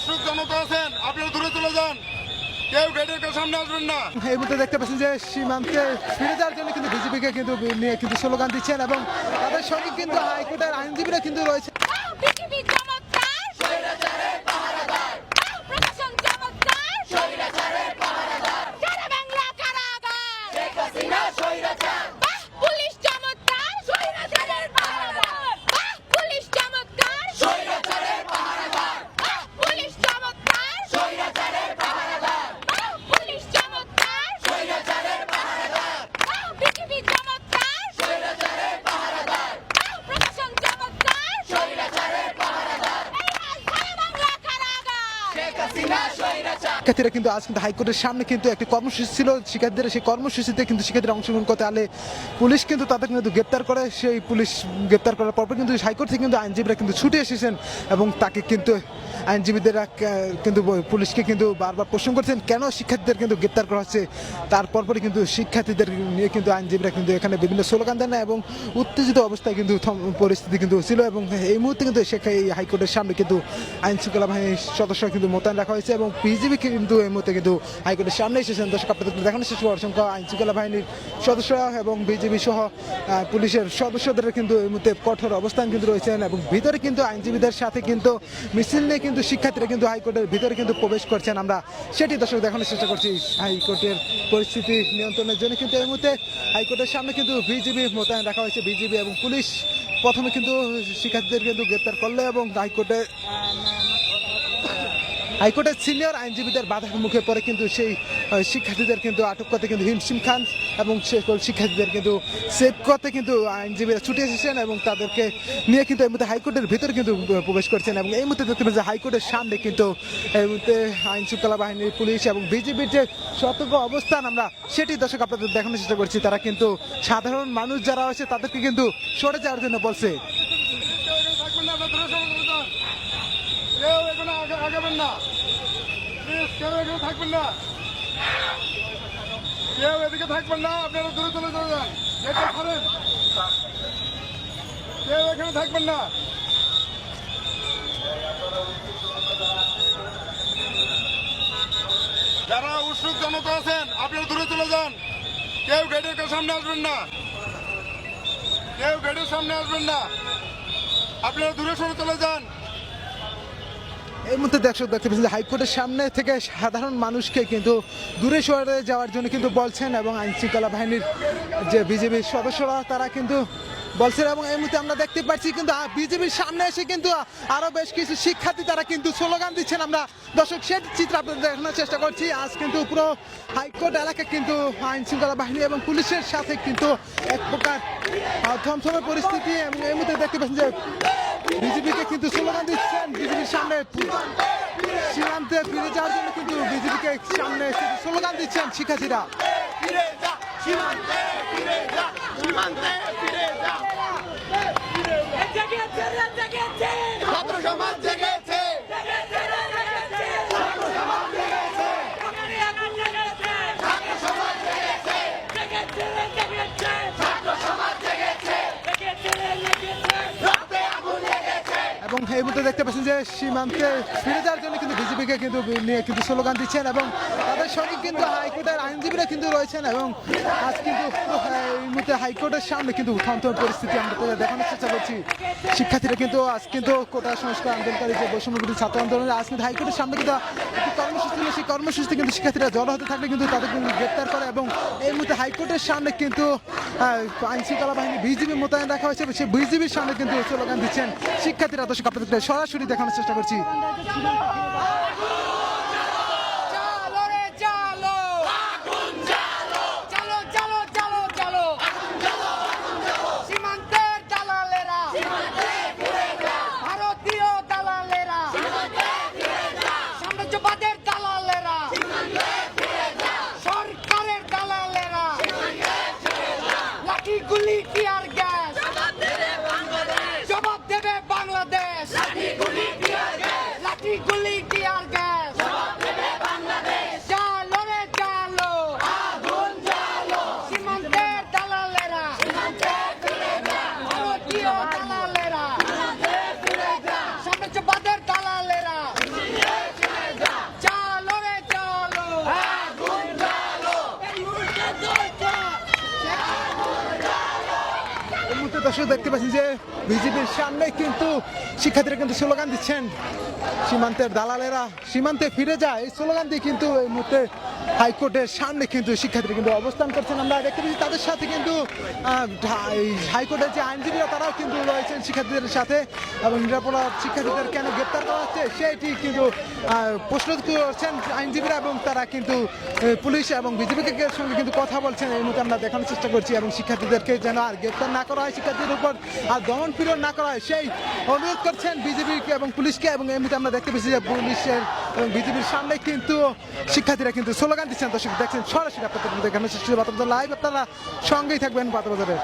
উৎসুক জনতা আছেন, আপনারা দূরে চলে যান, কেউ গেটের সামনে আসবেন না। এই মুহূর্তে দেখতে পাচ্ছেন যে সীমান্তে ফিরে যাওয়ার জন্য কিন্তু বিজেপিকে কিন্তু নিয়ে কিন্তু স্লোগান দিচ্ছেন এবং তাদের সঙ্গে কিন্তু হাইকোর্টের আইনজীবীরা কিন্তু রয়েছে। শিক্ষার্থীরা কিন্তু আজ কিন্তু হাইকোর্টের সামনে কিন্তু একটি কর্মসূচি ছিল শিক্ষার্থীদের, সেই কর্মসূচিতে কিন্তু শিক্ষার্থীরা অংশগ্রহণ করতে আলে পুলিশ কিন্তু তাদের কিন্তু গ্রেপ্তার করে। সেই পুলিশ গ্রেপ্তার করার পর কিন্তু হাইকোর্ট থেকে কিন্তু আইনজীবীরা কিন্তু ছুটে এসেছেন এবং তাকে কিন্তু আইনজীবীদেরা কিন্তু পুলিশকে কিন্তু বারবার প্রশ্ন করছেন কেন শিক্ষার্থীদের কিন্তু গ্রেপ্তার করা হচ্ছে। তারপরই কিন্তু শিক্ষার্থীদের নিয়ে কিন্তু আইনজীবীরা কিন্তু এখানে বিভিন্ন স্লোগান দেন এবং উত্তেজিত অবস্থায় কিন্তু পরিস্থিতি কিন্তু ছিল এবং এই মুহূর্তে কিন্তু এই হাইকোর্টের সামনে কিন্তু আইন শৃঙ্খলা বাহিনীর সদস্য কিন্তু মোতায়েন রাখা হয়েছে এবং বিজিবি কিন্তু এই মুহূর্তে কিন্তু হাইকোর্টের সামনে এসেছেন। দর্শক আপনাদের দেখানোর চেষ্টা করব অসংখ্য আইন শৃঙ্খলা বাহিনীর সদস্য এবং বিজিবি সহ পুলিশের সদস্যদের কিন্তু এই মুহূর্তে কঠোর অবস্থান কিন্তু রয়েছেন এবং ভিতরে কিন্তু আইনজীবীদের সাথে কিন্তু মিছিল নিয়ে কিন্তু শিক্ষার্থীরা কিন্তু হাইকোর্টের ভিতরে কিন্তু প্রবেশ করছেন। আমরা সেটি দর্শক দেখানোর চেষ্টা করছি। হাইকোর্টের পরিস্থিতি নিয়ন্ত্রণের জন্য কিন্তু এই মুহূর্তে হাইকোর্টের সামনে কিন্তু বিজিবি মোতায়েন রাখা হয়েছে। বিজিবি এবং পুলিশ প্রথমে কিন্তু শিক্ষার্থীদের কিন্তু গ্রেপ্তার করলে এবং হাইকোর্টের সিনিয়র আইনজীবীদের বাধার মুখে পড়ে কিন্তু সেই শিক্ষার্থীদের কিন্তু আটক করতে কিন্তু হিমশিম খান এবং শিক্ষার্থীদের কিন্তু সেভ করতে কিন্তু আইনজীবীরা ছুটে এসেছেন এবং তাদেরকে নিয়ে কিন্তু এই মুহূর্তে হাইকোর্টের ভিতরে কিন্তু প্রবেশ করছেন এবং এই মুহূর্তে দেখতে পাচ্ছি হাইকোর্টের সামনে কিন্তু এই মুহূর্তে আইন শৃঙ্খলা বাহিনীর পুলিশ এবং বিজিবির যে সতর্ক অবস্থান আমরা সেটি দর্শক আপনাদের দেখানোর চেষ্টা করছি। তারা কিন্তু সাধারণ মানুষ যারা আছে তাদেরকে কিন্তু সরে যাওয়ার জন্য বলছে। কেউ এখানে আগাবেন না, কেউ এখানে থাকবেন না, কেউ এদিকে থাকবেন না, আপনারা দূরে চলে যান, গেটটা খোলেন, কেউ এখানে থাকবেন না। যারা উৎসুক জনতা আছেন, আপনারা দূরে চলে যান, কেউ গেটের সামনে আসবেন না, কেউ গেটের সামনে আসবেন না, আপনারা দূরে সরে চলে যান। এই মুহূর্তে দর্শক দেখতে পাচ্ছেন যে হাইকোর্টের সামনে থেকে সাধারণ মানুষকে কিন্তু দূরে সরে যাওয়ার জন্য কিন্তু বলছেন এবং আইন শৃঙ্খলা বাহিনীর যে বিজেপির সদস্যরা তারা কিন্তু বলছেন এবং এই মুহূর্তে আমরা দেখতে পাচ্ছি কিন্তু বিজেপির সামনে এসে কিন্তু আরো বেশ কিছু শিক্ষার্থী তারা কিন্তু স্লোগান দিচ্ছেন। আমরা দর্শক সেই চিত্র আপনাদের দেখানোর চেষ্টা করছি। আজ কিন্তু পুরো হাইকোর্ট এলাকা কিন্তু আইন শৃঙ্খলা বাহিনী এবং পুলিশের সাথে কিন্তু এক প্রকার থমথমে পরিস্থিতি এবং এই মুহূর্তে দেখতে পাচ্ছেন যে বিজেপিকে কিন্তু স্লোগান দিচ্ছেন। বিজেপির সামনে সীমান্তে ফিরে যাওয়ার জন্য কিন্তু বিজেপিকে সামনে স্লোগান দিচ্ছেন শিক্ষার্থীরা। ছাত্র সমাজ জেগেছে, এবং এই মুহূর্তে দেখতে পাচ্ছেন যে সীমান্তে ফিরে যাওয়ার জন্য কিন্তু বিজেপিকে কিন্তু নিয়ে কিন্তু স্লোগান দিচ্ছেন এবং তাদের সঙ্গে কিন্তু হাইকোর্টের আইনজীবীরা কিন্তু রয়েছেন এবং আজ কিন্তু এই মুহূর্তে হাইকোর্টের সামনে কিন্তু থমথমে পরিস্থিতি আমরা দেখানোর চেষ্টা করছি। শিক্ষার্থীরা কিন্তু আজ কিন্তু কোটা সংস্কার আন্দোলনকারী যে বৈষম্যবিরোধী ছাত্র আন্দোলনের আজ কিন্তু হাইকোর্টের সামনে কিন্তু একটি কর্মসূচি ছিল। সেই কর্মসূচিতে কিন্তু শিক্ষার্থীরা জড়ো হতে থাকলে কিন্তু তাদের কিন্তু গ্রেপ্তার করে এবং এই মুহূর্তে হাইকোর্টের সামনে কিন্তু আইন শৃঙ্খলা বাহিনী বিজিবি মোতায়েন রাখা হয়েছে। সেই বিজিবির সামনে কিন্তু স্লোগান দিচ্ছেন শিক্ষার্থীরা। দর্শক আপনাদের সরাসরি দেখানোর চেষ্টা করছি। দর্শক দেখতে পাচ্ছেন যে বিজেপির সামনে কিন্তু শিক্ষার্থীরা কিন্তু স্লোগান দিচ্ছেন, সীমান্তের দালালেরা সীমান্তে ফিরে যায়, এই স্লোগান দিয়ে কিন্তু এই মুহূর্তে হাইকোর্টের সামনে কিন্তু শিক্ষার্থীরা কিন্তু অবস্থান করছেন। আমরা দেখতে পাচ্ছি তাদের সাথে কিন্তু এই হাইকোর্টের যে আইনজীবীরা তারাও কিন্তু রয়েছেন শিক্ষার্থীদের সাথে, এবং নিরাপরাধ শিক্ষার্থীদের কেন গ্রেপ্তার করা হচ্ছে সেটি কিন্তু প্রশ্ন করছেন আইনজীবীরা, এবং তারা কিন্তু পুলিশ এবং বিজেপিকে সঙ্গে কিন্তু কথা বলছেন। এই মুহূর্তে আমরা দেখানোর চেষ্টা করছি, এবং শিক্ষার্থীদেরকে যেন আর গ্রেপ্তার না করা হয়, শিক্ষার্থীদের উপর আর দমন পীড়ন না করা হয় সেই অনুরোধ করছেন বিজেপি এবং পুলিশকে। এবং এই মুহূর্তে আমরা দেখতে পাচ্ছি যে পুলিশের এবং বিজেপির সামনে কিন্তু শিক্ষার্থীরা কিন্তু স্লোগান দিচ্ছেন। দর্শক দেখছেন সরাসরি আপনাদের দেখানোর চেষ্টা করছি, লাইভ আপনারা সঙ্গেই থাকবেন বাতাবাজারের।